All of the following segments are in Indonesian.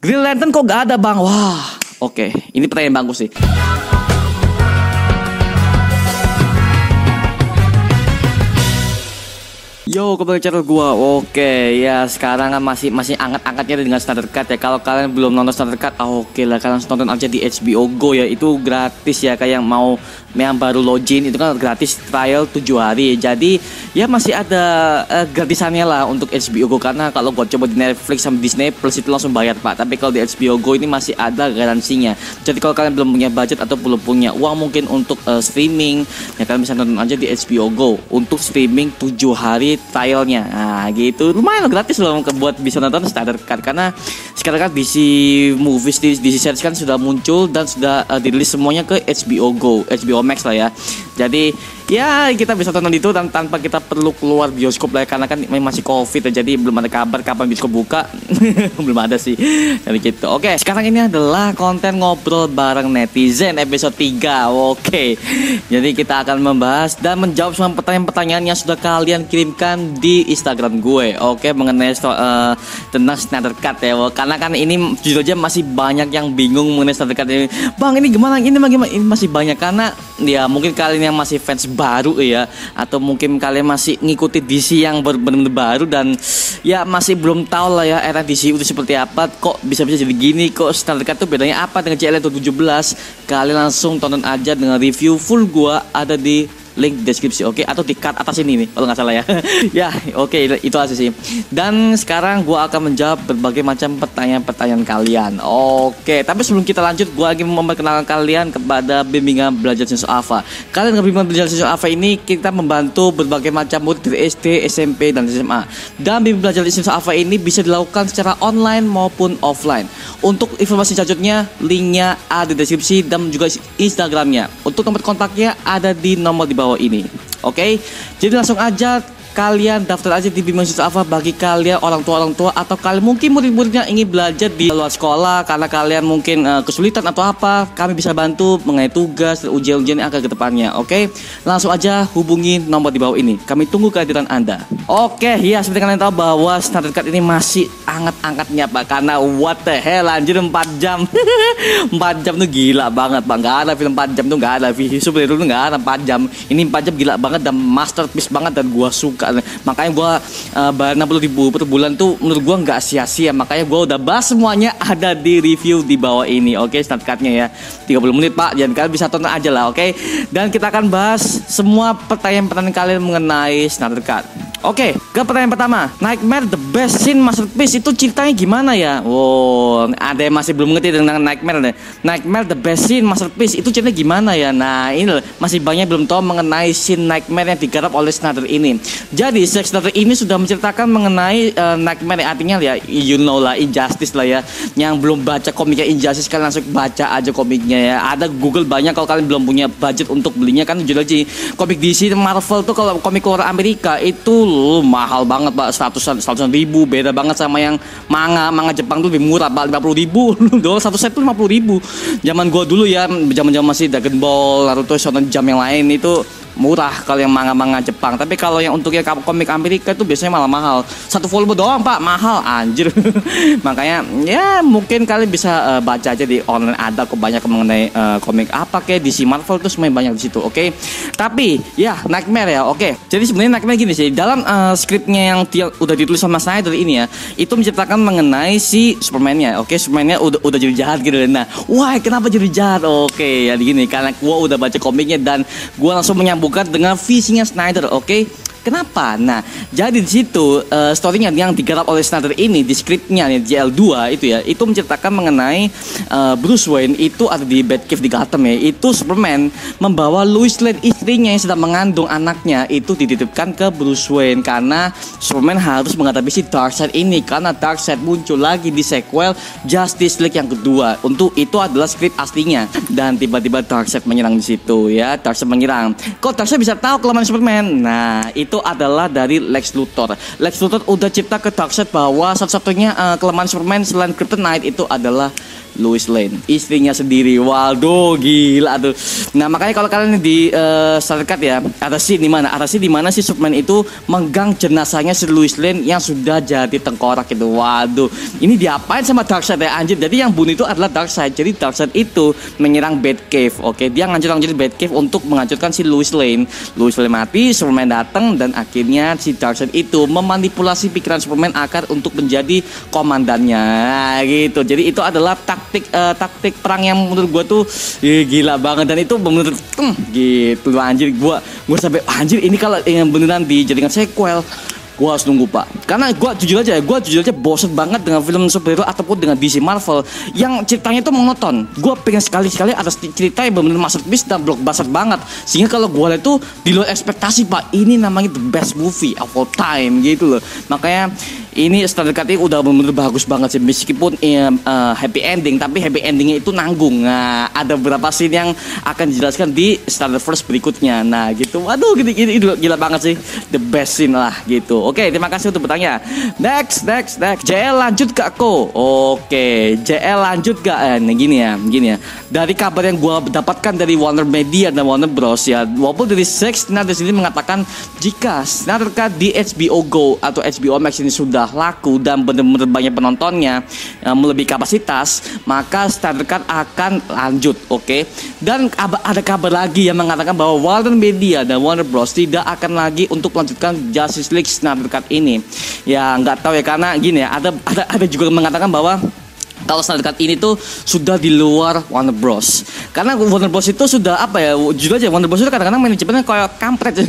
Green Lantern kok gak ada bang? Wah, oke, ini pertanyaan bagus sih. Yo, kembali ke channel gua. Oke, ya sekarang kan masih angkat-angkatnya dengan Snyder Cut ya. Kalau kalian belum nonton Snyder Cut, oke lah, kalian nonton aja di HBO Go ya. Itu gratis ya, kayak yang baru login itu kan gratis trial 7 hari. Jadi ya masih ada gratisannya lah untuk HBO Go, karena kalau gua coba di Netflix sama Disney Plus itu langsung bayar Pak. Tapi kalau di HBO Go ini masih ada garansinya. Jadi kalau kalian belum punya budget atau belum punya uang mungkin untuk streaming, ya kalian bisa nonton aja di HBO Go untuk streaming 7 hari trialnya. Nah gitu, lumayan loh, gratis loh buat bisa nonton Snyder Cut. Karena sekarang kan DC Movies, DC Series kan sudah muncul dan sudah dirilis semuanya ke HBO Go, HBO Max lah ya. Jadi ya kita bisa tonton itu tanpa kita perlu keluar bioskop lah ya, karena kan masih COVID ya, jadi belum ada kabar kapan bioskop buka. Belum ada sih. Jadi gitu. Oke, sekarang ini adalah konten ngobrol bareng netizen episode 3. Oke. Jadi kita akan membahas dan menjawab semua pertanyaan-pertanyaan yang sudah kalian kirimkan di Instagram gue. Oke, mengenai tentang Snyder Cut ya. Karena kan ini jujur aja masih banyak yang bingung mengenai Snyder Cut ini. Bang, ini gimana? Ini bagaimana? Ini masih banyak karena ya mungkin kalian yang masih fans baru ya, atau mungkin kalian masih ngikuti DC yang benar-benar baru dan ya masih belum tahu lah ya era DC itu seperti apa, kok bisa-bisa jadi gini, kok Snyder Cut itu bedanya apa dengan CL 17. Kalian langsung tonton aja dengan review full gua, ada di link deskripsi, oke, atau di cut atas ini nih kalau nggak salah ya. Ya, oke, itu aja sih. Dan sekarang gua akan menjawab berbagai macam pertanyaan-pertanyaan kalian. Oke, tapi sebelum kita lanjut, gua lagi memperkenalkan kalian kepada bimbingan belajar Sensor Alpha. Kalian dengan bimbingan belajar Sensor Alpha ini kita membantu berbagai macam murid dari SD, SMP, dan SMA. Dan bimbingan belajar Sensor Alpha ini bisa dilakukan secara online maupun offline. Untuk informasi selanjutnya, linknya ada di deskripsi dan juga Instagramnya. Untuk nomor kontaknya ada di nomor di bawah ini. Oke, jadi langsung aja kalian daftar aja di bimbingan Sensor Alpha bagi kalian orang tua atau kalian mungkin murid-muridnya ingin belajar di luar sekolah karena kalian mungkin kesulitan atau apa, kami bisa bantu mengenai tugas dan ujian-ujian yang akan ke depannya. Oke, langsung aja hubungi nomor di bawah ini. Kami tunggu kehadiran Anda. Oke, ya seperti kalian tahu bahwa Snyder Cut ini masih angkat-angkatnya Pak, karena what the hell anjir 4 jam. 4 jam tuh gila banget Pak. Gak ada film 4 jam tuh, gak ada superhero tuh, gak ada 4 jam. Ini 4 jam gila banget dan masterpiece banget dan gua suka. Makanya gue bayar 60.000 per bulan tuh menurut gue nggak sia-sia. Makanya gue udah bahas semuanya, ada di review di bawah ini. Oke, Snyder Cut-nya ya 30 menit Pak, jadi kalian bisa tonton aja lah. Oke, dan kita akan bahas semua pertanyaan-pertanyaan kalian mengenai Snyder Cut. Oke, ke pertanyaan pertama, Nightmare the best scene masterpiece itu ceritanya gimana ya? Wow, ada yang masih belum ngerti tentang Nightmare deh. Nightmare the best scene masterpiece itu ceritanya gimana ya? Nah ini loh, masih banyak belum tahu mengenai scene Nightmare yang digarap oleh Snyder ini. Jadi Zack Snyder ini sudah menceritakan mengenai Nightmare, artinya ya you know lah, Injustice lah ya. Yang belum baca komiknya Injustice kalian langsung baca aja komiknya ya. Ada Google banyak, kalau kalian belum punya budget untuk belinya kan jujur aja komik DC Marvel tuh kalau komik luar Amerika itu mahal banget Pak, 100 ribu, beda banget sama yang manga Jepang tuh lebih murah Pak, 50 ribu. Dolar satu set tuh 50 ribu. Zaman gua dulu ya, zaman masih Dragon Ball, Naruto, Shonen Jump yang lain itu murah kalau yang manga Jepang. Tapi kalau yang untuk yang komik Amerika itu biasanya malah mahal. Satu volume doang Pak, mahal anjir. Makanya ya mungkin kalian bisa baca aja di online, ada kok banyak mengenai komik apa kayak DC Marvel tuh semuanya banyak di situ. Oke. Tapi ya Nightmare ya. Oke. Jadi sebenarnya Nightmare gini sih. Dalam skripnya yang udah ditulis sama Snyder ini ya, itu menceritakan mengenai si Superman-nya. Oke, Superman-nya udah jadi jahat gitu. Nah, wah kenapa jadi jahat? Oke, ya gini karena gua udah baca komiknya dan gua langsung menyambung bukan dengan visinya Snyder, oke? Kenapa? Nah, jadi di situ storynya yang digarap oleh Snyder ini di skripnya nih JL2 itu ya, itu menceritakan mengenai Bruce Wayne itu ada di Batcave di Gotham ya. Itu Superman membawa Lois Lane, istrinya yang sedang mengandung anaknya, itu dititipkan ke Bruce Wayne karena Superman harus menghadapi si Darkseid ini karena Darkseid muncul lagi di sequel Justice League yang kedua. Untuk itu adalah skrip aslinya dan tiba-tiba Darkseid menyerang di situ ya. Darkseid menyerang. Kok Darkseid bisa tahu kelemahan Superman? Nah, itu adalah dari Lex Luthor. Lex Luthor udah cipta ke Darkseid bahwa satu-satunya kelemahan Superman selain Kryptonite itu adalah Lois Lane, istrinya sendiri. Waduh, gila tuh. Nah, makanya kalau kalian di Snyder Cut ya, ada scene di mana? Ada scene di mana si Superman itu menggang jenazahnya si Lois Lane yang sudah jadi tengkorak itu. Waduh, ini diapain sama Darkseid ya anjir? Jadi yang bunuh itu adalah Darkseid. Jadi Darkseid itu menyerang Batcave. Oke, dia ngancur-ngancurin Batcave untuk menghancurkan si Lois Lane. Lois Lane mati, Superman datang dan akhirnya si Darkseid itu memanipulasi pikiran Superman agar untuk menjadi komandannya. Nah, gitu. Jadi itu adalah taktik perang yang menurut gue tuh gila banget, dan itu bener gitu anjir. Gue sampai anjir, ini kalau yang beneran dijadikan sequel gue harus nunggu pak, karena gue jujur aja bosen banget dengan film superhero ataupun dengan DC Marvel yang ceritanya itu monoton. Gue pengen sekali-sekali ada cerita yang bener-bener masterpiece dan blockbuster banget, sehingga kalau gue lihat tuh di luar ekspektasi pak, ini namanya the best movie of all time gitu loh. Makanya ini Snyder Cut udah bener-bener bagus banget sih, meskipun happy ending, tapi happy endingnya itu nanggung. Nah, ada beberapa scene yang akan dijelaskan di Snyderverse berikutnya. Nah gitu, waduh ini gila banget sih, the best scene lah gitu. Oke, terima kasih untuk bertanya. Next. JL lanjut gak ko? Oke, JL lanjut gak? Gini ya. Dari kabar yang gua dapatkan dari Warner Media dan Warner Bros ya, walaupun dari Zack Snyder sini mengatakan jika Snyder Cut di HBO Go atau HBO Max ini sudah laku dan benar-benar banyak penontonnya, melebihi kapasitas, maka Snyder Cut akan lanjut. Oke. Dan ada kabar lagi yang mengatakan bahwa Warner Media dan Warner Bros tidak akan lagi untuk melanjutkan Justice League Snyder Cut ini. Ya nggak tahu ya, karena gini ya, ada juga mengatakan bahwa kalau Snyder Cut ini tuh sudah di luar Warner Bros. Karena Warner Bros itu sudah apa ya, jujur aja Warner Bros itu kadang-kadang manajemennya kayak kampret.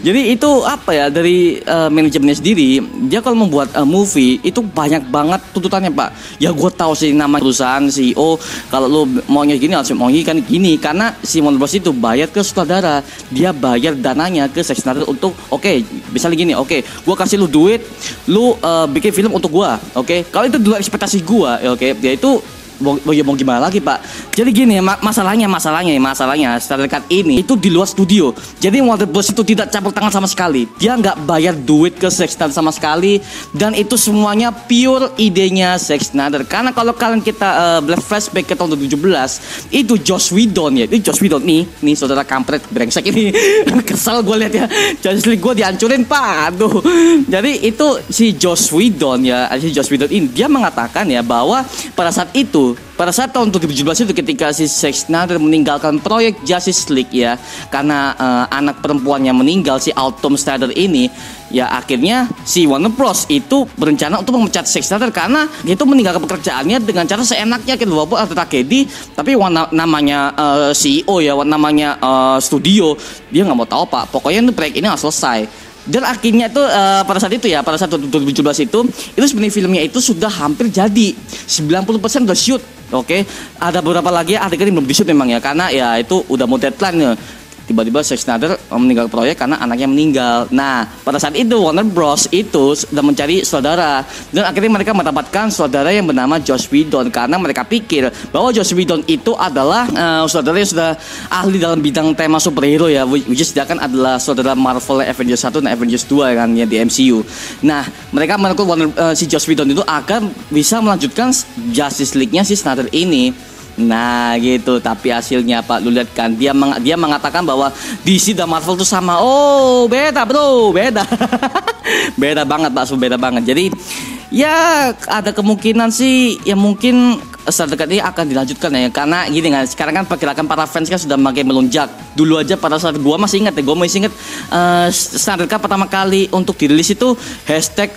Jadi itu apa ya, dari manajemennya sendiri, dia kalau membuat movie itu banyak banget tuntutannya pak. Ya gue tahu sih nama perusahaan CEO, kalau lu maunya gini harus maunya kan gini, karena si Warner Bros itu bayar ke sutradara, dia bayar dananya ke Zack Snyder untuk misalnya gini, gue kasih lu duit, lu bikin film untuk gue. Kalau itu dulu ekspektasi gue, ya itu mau gimana lagi pak. Jadi gini masalahnya Snyder Cut ini itu di luar studio. Jadi Warner Bros itu tidak campur tangan sama sekali. Dia nggak bayar duit ke Zack Snyder sama sekali, dan itu semuanya pure idenya Zack Snyder. Karena kalau kalian kita flashback ke tahun 2017, itu Joss Whedon ya. Ini Joss Whedon nih saudara kampret brengsek ini. Kesal gue lihat ya, Justice League gue dihancurin pak. Aduh. Jadi itu si Joss Whedon ini dia mengatakan ya bahwa pada saat tahun 2017 itu ketika si Zack Snyder meninggalkan proyek Justice League ya, karena anak perempuannya meninggal, si Autumn Snyder ini ya, akhirnya si Warner Bros itu berencana untuk memecat Zack Snyder karena dia itu meninggalkan pekerjaannya dengan cara seenaknya gitu, walaupun ada tragedi, tapi namanya CEO ya, namanya studio, dia nggak mau tahu pak, pokoknya proyek ini harus selesai. Dan akhirnya itu pada saat 2017 itu sebenarnya filmnya itu sudah hampir jadi 90% udah shoot. Ada beberapa lagi adegan yang belum di shoot memang ya, karena ya itu udah mau deadline ya. Tiba-tiba Zack Snyder meninggal proyek karena anaknya meninggal. Nah, pada saat itu Warner Bros itu sudah mencari saudara, dan akhirnya mereka mendapatkan saudara yang bernama Joss Whedon, karena mereka pikir bahwa Joss Whedon itu adalah saudara yang sudah ahli dalam bidang tema superhero ya, which is dia kan adalah saudara Marvel Avengers 1 dan Avengers 2 kan ya di MCU. Nah, mereka menurut si Joss Whedon itu akan bisa melanjutkan Justice League-nya si Snyder ini. Nah gitu, tapi hasilnya Pak, lu lihat kan, dia mengatakan bahwa DC dan Marvel tuh sama. Oh beda bro, beda. Beda banget Pak, beda banget. Jadi ya ada kemungkinan sih ya mungkin Snyder Cut ini akan dilanjutkan ya, karena gini kan, sekarang kan pergerakan para fans kan sudah makin melonjak. Dulu aja pada saat gue masih ingat Snyder Cut pertama kali untuk dirilis itu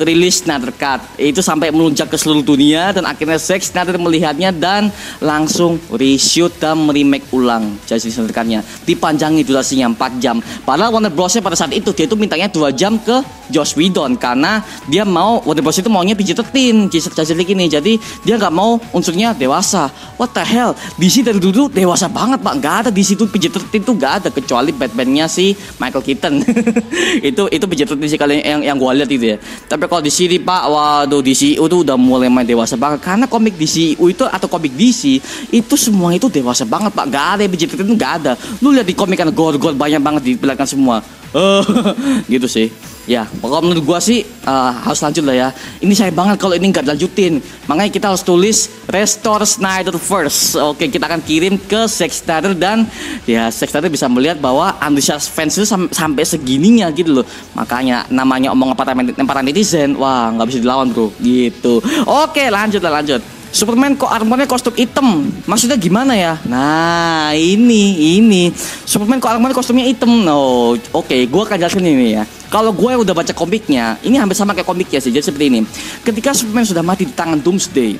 #release Snyder Cut itu sampai melonjak ke seluruh dunia, dan akhirnya Zack Snyder melihatnya dan langsung reshoot dan remake ulang Justice League Snyder Cut-nya, dipanjangi durasinya 4 jam. Padahal Warner Bros pada saat itu dia itu mintanya 2 jam ke Joss Whedon, karena dia mau, Warner Bros itu maunya PG-13 Justice League ini, jadi dia nggak mau unsurnya dewasa. What the hell, DC dari dulu dewasa banget pak, nggak ada DC itu PG-13 tuh nggak ada, kecuali Batman-nya si Michael Keaton. itu PG-13 sih kalian yang gue lihat itu ya. Tapi kalau di sini pak, waduh DCU tuh udah mulai main dewasa banget, karena komik DCU itu atau komik DC itu semua itu dewasa banget pak, nggak ada PG-13 itu nggak ada. Lu lihat di komik kan gore banyak banget diperlihatkan semua. Gitu sih. Ya, pokoknya menurut gua sih harus lanjut lah ya. Ini sayang banget kalau ini nggak dilanjutin. Makanya kita harus tulis Restore Snyder first. Oke, kita akan kirim ke Zack Snyder dan ya Zack Snyder bisa melihat bahwa antusias fans itu sampai segininya gitu loh. Makanya namanya omong para netizen, wah nggak bisa dilawan bro. Gitu. Oke, lanjut lah lanjut. Superman kok armornya kostum hitam? Maksudnya gimana ya? Nah, ini. Superman kok armornya kostumnya hitam? Oh, oke, gua akan jelasin ini ya. Kalau gue udah baca komiknya, ini hampir sama kayak komiknya sih. Jadi seperti ini. Ketika Superman sudah mati di tangan Doomsday,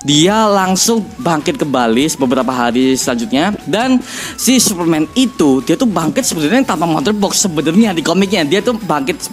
dia langsung bangkit kembali beberapa hari selanjutnya. Dan si Superman itu, dia tuh bangkit sebenarnya tanpa Mother Box sebenarnya di komiknya. Dia tuh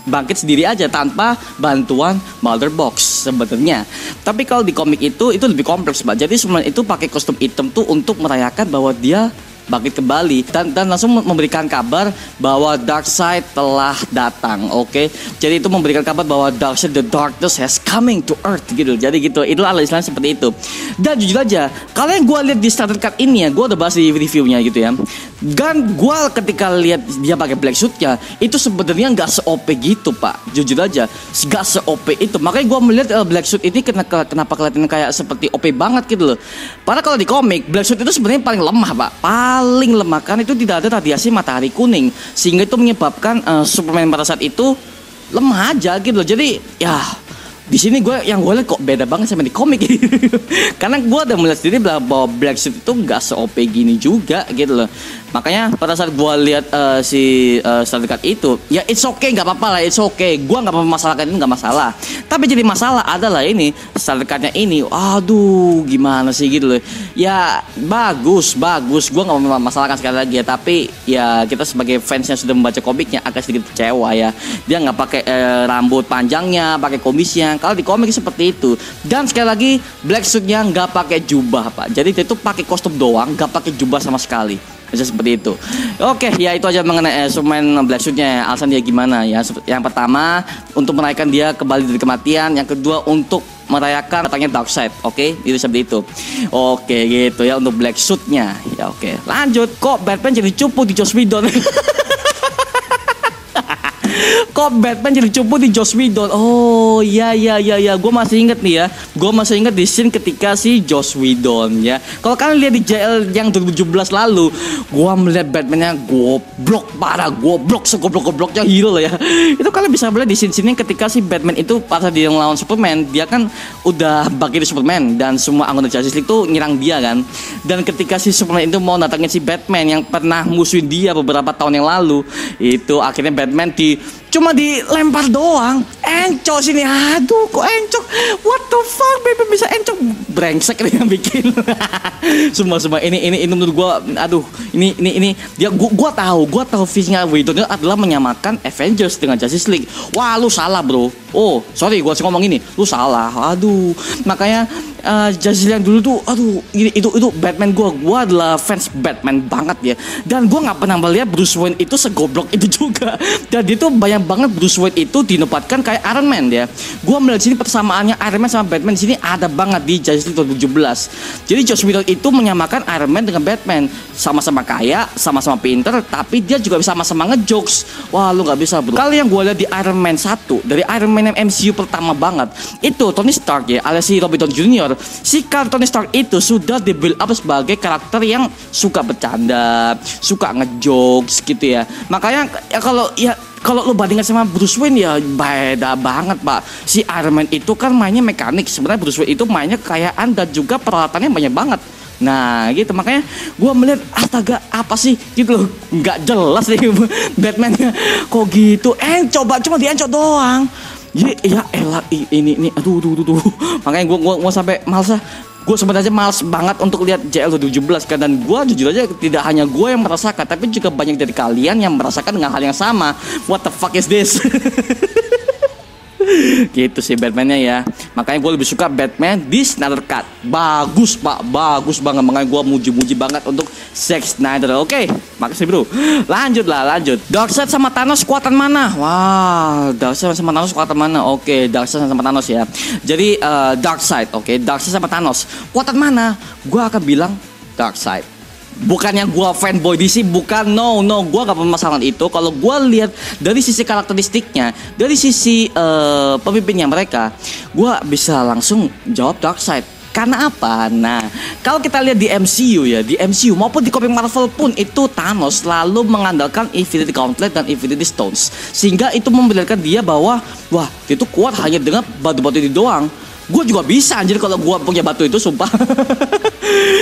bangkit sendiri aja tanpa bantuan Mother Box sebenarnya. Tapi kalau di komik itu lebih kompleks, Mbak. Jadi Superman itu pakai kostum hitam tuh untuk merayakan bahwa dia bangkit kembali dan langsung memberikan kabar bahwa Darkseid telah datang. Oke. Jadi itu memberikan kabar bahwa Darkseid, the darkness has coming to earth gitu. Jadi gitu. Itulah istilahnya seperti itu. Dan jujur aja, kalau yang gue lihat di starter cut ini ya, gue udah bahas di reviewnya gitu ya. Dan gue ketika lihat dia pakai black suitnya, itu sebenarnya nggak se-OP gitu pak. Jujur aja, nggak se-OP itu. Makanya gue melihat black suit ini kenapa kelihatan kayak seperti OP banget gitu loh. Padahal kalau di komik black suit itu sebenarnya paling lemah pak. Paling lemah kan itu tidak ada radiasi matahari kuning sehingga itu menyebabkan Superman pada saat itu lemah aja gitu loh. Jadi ya di sini gue lihat kok beda banget sama di komik karena gue udah melihat sendiri bahwa Black Suit itu nggak se-OP gini juga gitu loh. Makanya pada saat gue lihat si starter cut itu, ya it's okay, nggak apa-apa lah, it's okay. Gue nggak memasalahkan ini, nggak masalah. Tapi jadi masalah adalah ini starter cutnya ini, aduh gimana sih gitu loh. Ya bagus, gue nggak memasalahkan sekali lagi ya. Tapi ya kita sebagai fans yang sudah membaca komiknya agak sedikit kecewa ya. Dia nggak pakai rambut panjangnya, pakai kumisnya. Kalau di komik seperti itu. Dan sekali lagi Black Suit-nya nggak pakai jubah pak. Jadi dia itu pakai kostum doang, nggak pakai jubah sama sekali. Aja seperti itu. Oke, ya itu aja mengenai Superman Black Suit-nya. Alasan dia gimana ya? Yang pertama untuk merayakan dia kembali dari kematian. Yang kedua untuk merayakan datangnya Darkseid. Oke, itu seperti itu. Oke, gitu ya untuk Black Suit-nya. Ya oke. Lanjut, kok Batman jadi cupu di Joss Whedon? Kok Batman jadi cupu di Joss Whedon? Oh iya. Gue masih inget nih ya. Gue masih inget di scene ketika si Joss Whedon ya. Kalau kalian lihat di JL yang 2017 lalu, gue melihat Batman-nya goblok parah, goblok segoblok-gobloknya hero lah ya. Itu kalian bisa melihat di scene-scene ketika si Batman itu pada dia ngelawan Superman, dia kan udah bagi di Superman dan semua anggota Justice League tuh nyerang dia kan. Dan ketika si Superman itu mau datangin si Batman yang pernah musuhin dia beberapa tahun yang lalu, itu akhirnya Batman cuma dilempar doang, encok sini, aduh kok encok, what the fuck, baby bisa encok, brengsek yang bikin. semua ini menurut gua, aduh ini dia gua tahu visinya Whedon adalah menyamakan Avengers dengan Justice League. Wah lu salah bro, oh sorry gua ngomong ini, lu salah, aduh makanya Justice League yang dulu tuh, aduh itu Batman gua adalah fans Batman banget ya, dan gua nggak pernah melihat Bruce Wayne itu segoblok itu juga, dan dia tuh banyak banget Bruce Wayne itu dinempatkan kayak Iron Man ya. Gua melihat sini persamaannya Iron Man sama Batman sini ada banget di Justice League 2017. Jadi Joss Whedon itu menyamakan Iron Man dengan Batman, sama-sama kaya, sama-sama pinter, tapi dia juga bisa sama-sama ngejokes. Wah lu nggak bisa bro. Kalau yang gua lihat di Iron Man 1, dari Iron Man MCU pertama banget, itu Tony Stark ya, alias si Robert Downey Jr. Si Tony Stark itu sudah di build up sebagai karakter yang suka bercanda, suka ngejokes gitu ya. Makanya ya kalau lo bandingkan sama Bruce Wayne ya beda banget pak. Si Iron Man itu kan mainnya mekanik, sebenarnya Bruce Wayne itu mainnya kekayaan dan juga peralatannya banyak banget. Nah gitu, makanya gue melihat astaga apa sih gitu loh, nggak jelas nih Batman-nya kok gitu, coba cuma diencok doang. Ya elah ini aduh. Makanya gue sampai males. Gue sebenarnya males banget untuk lihat JL 2017 kan, dan gue jujur aja tidak hanya gue yang merasakan, tapi juga banyak dari kalian yang merasakan dengan hal yang sama. What the fuck is this? Gitu sih Batman-nya ya. Makanya gue lebih suka Batman di Snyder Cut. Bagus pak, bagus banget. Makanya gue muji banget untuk Zack Snyder. Oke, makasih bro. Lanjut. Darkseid sama Thanos kekuatan mana? Wah, Darkseid sama Thanos kekuatan mana? Oke, Darkseid sama Thanos ya. Jadi Darkseid, oke, Darkseid sama Thanos kekuatan mana? Gue akan bilang Darkseid. Bukannya gua fanboy DC, bukan, no, gua gak permasalahan itu. Kalau gua lihat dari sisi karakteristiknya, dari sisi pemimpinnya mereka, gua bisa langsung jawab Darkseid. Karena apa? Nah, kalau kita lihat di MCU ya, di MCU maupun di komik Marvel pun itu Thanos selalu mengandalkan Infinity Gauntlet dan Infinity Stones, sehingga itu memperlihatkan dia bahwa wah, dia itu kuat hanya dengan batu-batu itu doang. Gue juga bisa anjir kalau gue punya batu itu, sumpah.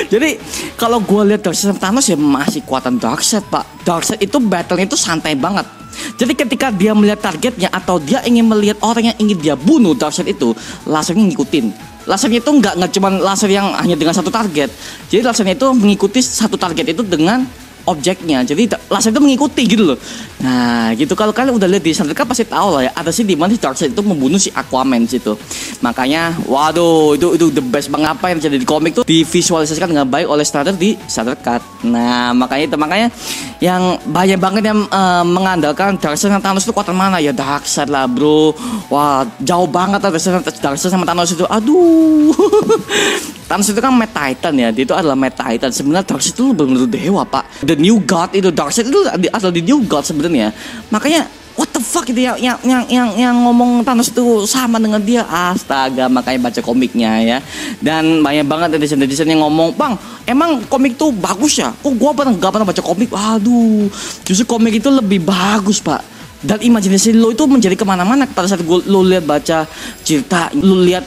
Jadi kalau gue lihat Darkseid sama Thanos ya masih kuatan Darkseid, Pak. Darkseid itu battle-nya itu santai banget. Jadi ketika dia melihat targetnya atau dia ingin melihat orang yang ingin dia bunuh, Darkseid itu lasernya ngikutin. Lasernya itu nggak cuma laser yang hanya dengan satu target. Jadi lasernya itu mengikuti satu target itu dengan objeknya, jadi laser itu mengikuti gitu loh. Nah gitu, kalau kalian udah lihat di Snyder Cut pasti tahu lah ya, ada sih di mana Darkseid itu membunuh si Aquaman situ. Makanya waduh, itu the best banget apa yang terjadi di komik tuh divisualisasikan dengan baik oleh Snyder di Snyder Cut. Nah makanya yang banyak banget yang mengandalkan Darkseid sama Thanos itu kuatan mana ya, Darkseid lah bro. Wah jauh banget lah Darkseid sama Thanos itu, aduh. Thanos itu kan Mad Titan ya, dia itu adalah Mad Titan. Sebenarnya Darkseid itu benar-benar dewa, Pak. The New God itu, Darkseid itu adalah the New God sebenarnya. Makanya what the fuck itu yang ngomong Thanos itu sama dengan dia, astaga. Makanya baca komiknya ya. Dan banyak banget desain yang ngomong, "Bang, emang komik tuh bagus ya? Kok gua gak pernah baca komik?" Aduh, justru komik itu lebih bagus, Pak. Dan imajinasi lo itu menjadi kemana-mana pada saat lo lihat baca cerita, lo lihat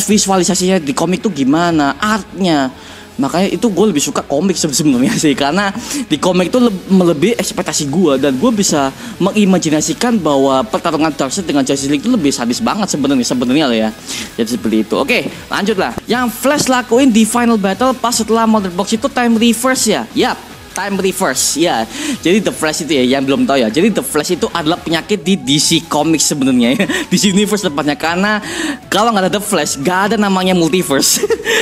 visualisasinya di komik tuh gimana, artnya. Makanya itu gue lebih suka komik sebenarnya sih, karena di komik itu melebihi ekspektasi gue, dan gue bisa mengimajinasikan bahwa pertarungan Darkseid dengan Justice League itu lebih sadis banget sebenarnya lah ya. Jadi seperti itu. Oke, lanjut lah. Yang Flash lakuin di final battle pas setelah Mother Box itu time reverse ya. Yap, time reverse ya. Jadi The Flash itu ya, yang belum tahu ya, jadi The Flash itu adalah penyakit di DC Comics sebenarnya ya. DC Universe tepatnya, karena kalau nggak ada The Flash nggak ada namanya multiverse.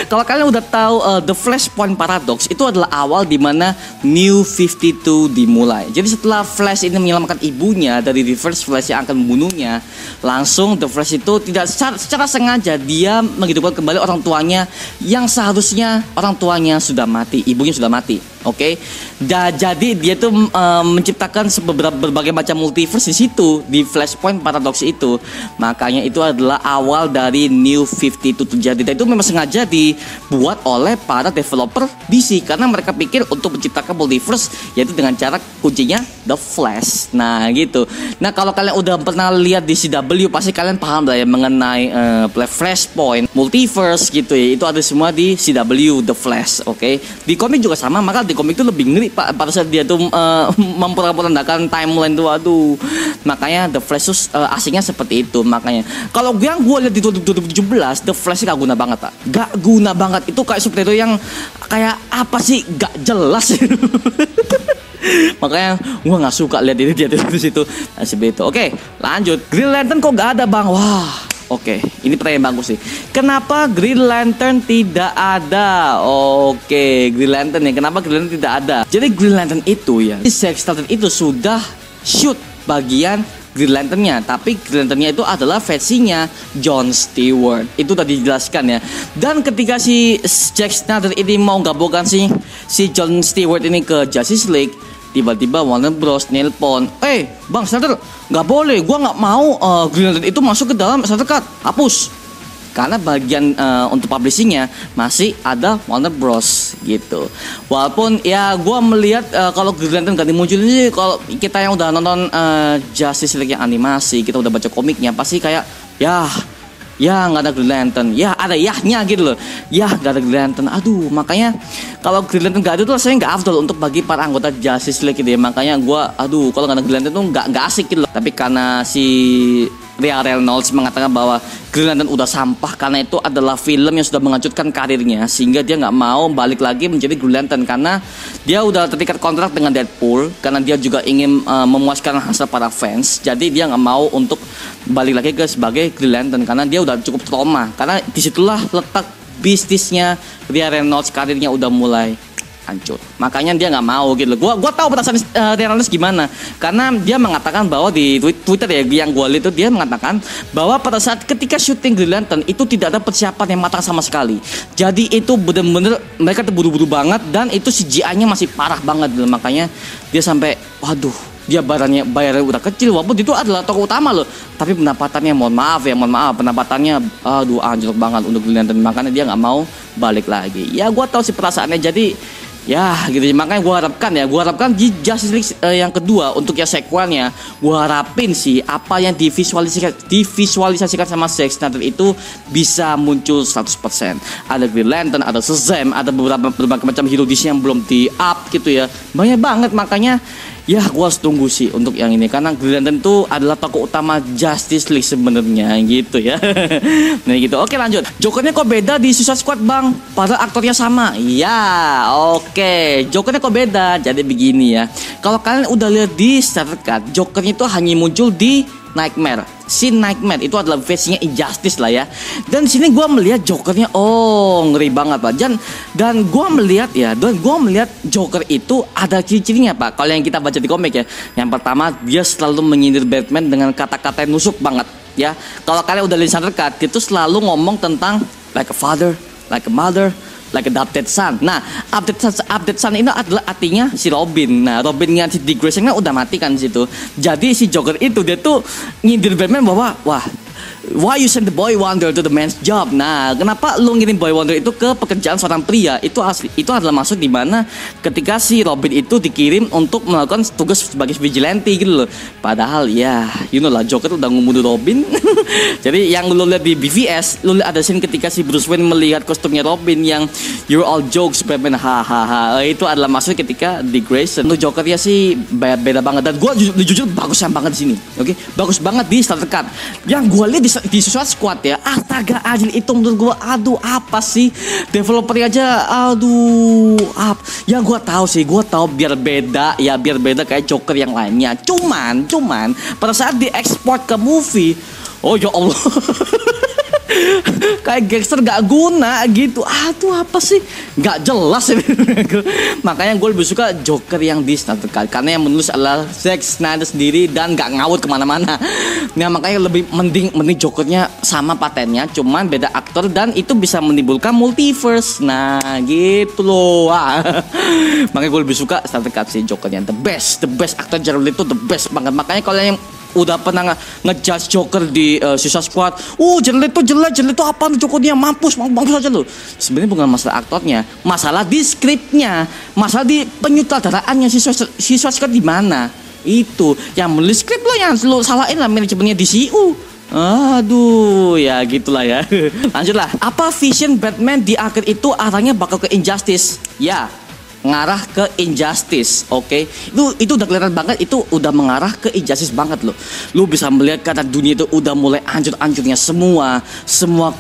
Kalau kalian udah tahu The Flashpoint Paradox itu adalah awal dimana New 52 dimulai. Jadi setelah Flash ini menyelamatkan ibunya dari Reverse Flash yang akan membunuhnya, langsung The Flash itu tidak secara sengaja dia menghidupkan kembali orang tuanya yang seharusnya orang tuanya sudah mati, ibunya sudah mati. Oke, jadi dia tuh menciptakan berbagai macam multiverse di situ, di Flashpoint Paradox itu. Makanya itu adalah awal dari New 52 terjadi. Dan itu memang sengaja dibuat oleh para developer DC, karena mereka pikir untuk menciptakan multiverse yaitu dengan cara kuncinya The Flash. Nah gitu. Nah kalau kalian udah pernah lihat di CW pasti kalian paham lah ya mengenai Flashpoint, multiverse gitu ya. Itu ada semua di CW The Flash. Oke, di komik juga sama, maka di komik itu lebih ngeri Pak pada saat dia tuh memperandakan timeline tuh, aduh. Makanya The Flash tuh asingnya seperti itu. Makanya kalau yang gue lihat di 2017 The Flash gak guna banget Pak, gak guna banget. Itu kayak superhero yang kayak apa sih, gak jelas. Makanya gue nggak suka lihat dia di situ. Nah, seperti itu. Oke, lanjut. Green Lantern kok gak ada bang? Wah, oke, ini pertanyaan bagus sih. Kenapa Green Lantern tidak ada? Oke, Green Lantern ya. Kenapa Green Lantern tidak ada? Jadi Green Lantern itu ya, Zack Snyder itu sudah shoot bagian Green Lantern-nya, tapi Green Lantern-nya itu adalah versinya John Stewart. Itu tadi dijelaskan ya. Dan ketika si Zack Snyder ini mau gabungkan si John Stewart ini ke Justice League, tiba-tiba Warner Bros nelpon, Bang Snyder, nggak boleh, gua nggak mau Green Lantern itu masuk ke dalam Snyder Cut, hapus. Karena bagian untuk publishingnya masih ada Warner Bros gitu. Walaupun ya gua melihat kalau Green Lantern gak dimunculin sih, kalau kita yang udah nonton Justice League yang animasi, kita udah baca komiknya, pasti kayak ya nggak ada Green Lantern, ya ada yahnya gitu loh, ya nggak ada Green Lantern. Aduh, makanya kalau Green Lantern nggak ada tuh rasanya nggak afdol untuk bagi para anggota Justice League gitu ya. Makanya gue kalau nggak ada Green Lantern tuh nggak asik gitu loh. Tapi karena si Ryan Reynolds mengatakan bahwa Green Lantern udah sampah karena itu adalah film yang sudah menghancurkan karirnya, sehingga dia nggak mau balik lagi menjadi Green Lantern karena dia udah terikat kontrak dengan Deadpool, karena dia juga ingin memuaskan hasrat para fans. Jadi dia nggak mau untuk balik lagi sebagai Green Lantern karena dia udah cukup trauma, karena disitulah letak bisnisnya Ryan Reynolds, karirnya udah mulai hancur. Makanya dia nggak mau gitu loh. Gua tahu perasaan Ryan Reynolds gimana, karena dia mengatakan bahwa di Twitter ya, yang gua lihat itu dia mengatakan bahwa pada saat ketika syuting Green Lantern itu tidak ada persiapan yang matang sama sekali. Jadi itu bener-bener mereka terburu-buru banget, dan itu CGI-nya masih parah banget gitu. Makanya dia sampai waduh, dia bayarnya udah kecil, walaupun itu adalah tokoh utama loh, tapi pendapatannya mohon maaf pendapatannya aduh anjlok banget untuk Green Lantern. Makanya dia nggak mau balik lagi. Ya gua tahu sih perasaannya, jadi ya gitu. Makanya gue harapkan di Justice League yang kedua untuk ya sequelnya, gue harapin sih apa yang divisualisasikan sama Zack Snyder itu bisa muncul 100%. Ada Green Lantern, ada Shazam, ada berbagai macam hero DC yang belum di up gitu ya, banyak banget. Makanya ya gue harus tunggu sih untuk yang ini, karena Green Lantern itu adalah tokoh utama Justice League sebenarnya gitu ya. Nah gitu. Oke lanjut. Jokernya kok beda di Suicide Squad bang? Padahal aktornya sama. Ya oke. Jokernya kok beda? Jadi begini ya. Kalau kalian udah lihat di Snyder Cut, Jokernya itu hanya muncul di Nightmare. Si Nightmare itu adalah versinya Injustice lah ya. Dan di sini gue melihat Jokernya, oh ngeri banget pak. Dan gue melihat Joker itu ada ciri-cirinya pak. Kalau yang kita baca di komik ya, yang pertama dia selalu menyindir Batman dengan kata-kata yang nusuk banget ya. Kalau kalian udah lihat Snyder Cut, dia tuh selalu ngomong tentang like a father, like a mother, like adopted son. Nah, update son ini adalah artinya si Robin. Nah, Robinnya si Dick Grayson kan udah mati kan di situ. Jadi si Joker itu dia tuh nyindir Batman bahwa wah, why you send the boy wonder to the man's job? Nah, kenapa lu ngirim boy wonder itu ke pekerjaan seorang pria? Itu adalah maksud di mana ketika si Robin itu dikirim untuk melakukan tugas sebagai vigilante gitu loh. Padahal ya, you know lah, Joker udah ngebunuh Robin. Jadi yang lu lihat di BVS, lu lihat ada scene ketika si Bruce Wayne melihat kostumnya Robin yang you're all jokes Batman, hahaha. Itu adalah maksud ketika di Grayson. Untuk Joker ya sih beda banget, dan gua jujur bagus banget di sini. Oke? Bagus banget di Snyder Cut. Yang gua lihat di Suicide Squad ya, astaga Adil itu menurut gue, aduh apa sih developernya aja, aduh yang gue tahu biar beda kayak Joker yang lainnya, cuman pada saat diekspor ke movie, oh ya Allah. Kayak gangster gak guna gitu. Aduh apa sih, gak jelas. Makanya gue lebih suka Joker yang di Snyder Cut, karena yang menulis adalah Zack Snyder sendiri dan gak ngawut kemana-mana. Nah makanya lebih mending Jokernya sama patennya, cuman beda aktor, dan itu bisa menimbulkan multiverse. Nah gitu loh. Makanya gue lebih suka Snyder Cut sih, Jokernya the best aktor Jared Leto, the best banget. Makanya kalau yang udah pernah ngejudge Joker di Suicide Squad, jelek tuh apa tuh Jokernya, mampus aja lo. Sebenarnya bukan masalah aktornya, masalah di skripnya, masalah di penyutradaraannya. Suicide Squad di mana? Itu yang menulis skrip lo yang lo salahin lah, manajemennya DCU. Aduh ya gitulah ya. Lanjutlah. Apa vision Batman di akhir itu arahnya bakal ke Injustice? Ya, ngarah ke Injustice, oke? Itu udah kelihatan banget, itu udah mengarah ke Injustice banget loh. Lu bisa melihat karena dunia itu udah mulai hancur-hancurnya semua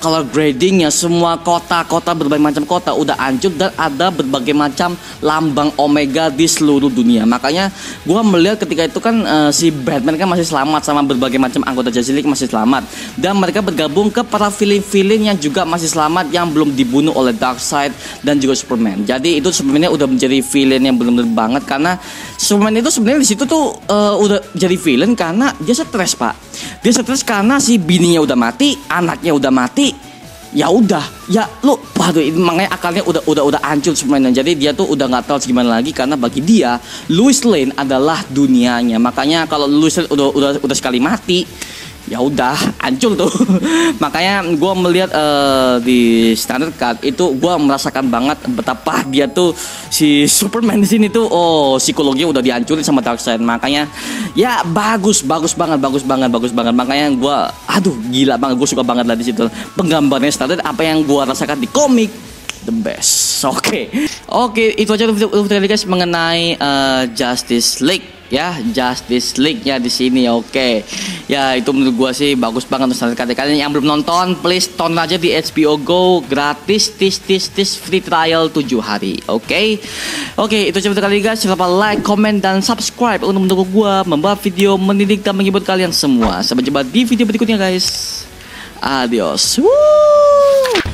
color gradingnya, semua kota berbagai macam kota udah hancur, dan ada berbagai macam lambang Omega di seluruh dunia. Makanya gua melihat ketika itu kan si Batman kan masih selamat, sama berbagai macam anggota Justice League masih selamat, dan mereka bergabung ke para villain yang juga masih selamat, yang belum dibunuh oleh Darkseid dan juga Superman. Jadi itu sebenarnya udah menjadi villain yang benar-benar banget, karena Superman itu sebenarnya di situ tuh udah jadi villain karena dia stres pak. Dia stres karena si bininya udah mati, anaknya udah mati. Ya udah, ya lu, waduh, makanya akalnya udah hancur sebenarnya. Jadi dia tuh udah nggak tahu gimana lagi, karena bagi dia Lois Lane adalah dunianya. Makanya kalau Lois Lane udah sekali mati, ya udah hancur tuh. Makanya gue melihat di Snyder Cut itu gue merasakan banget betapa dia tuh si Superman di sini tuh, psikologinya udah dihancurin sama Darkseid. Makanya ya bagus banget. Makanya gue gila banget, gue suka banget lah di situ penggambarannya Snyder, apa yang gue rasakan di komik the best. Oke, itu aja video guys mengenai Justice League. Ya, Justice League ya di sini. Oke. Ya, itu menurut gua sih bagus banget untuk kalian yang belum nonton, please tonton aja di HBO Go gratis, free trial 7 hari. Oke, itu aja kali guys. Jangan lupa like, comment, dan subscribe untuk mendukung gua membuat video mendidik dan menghibur kalian semua. Sampai jumpa di video berikutnya guys. Adios. Woo!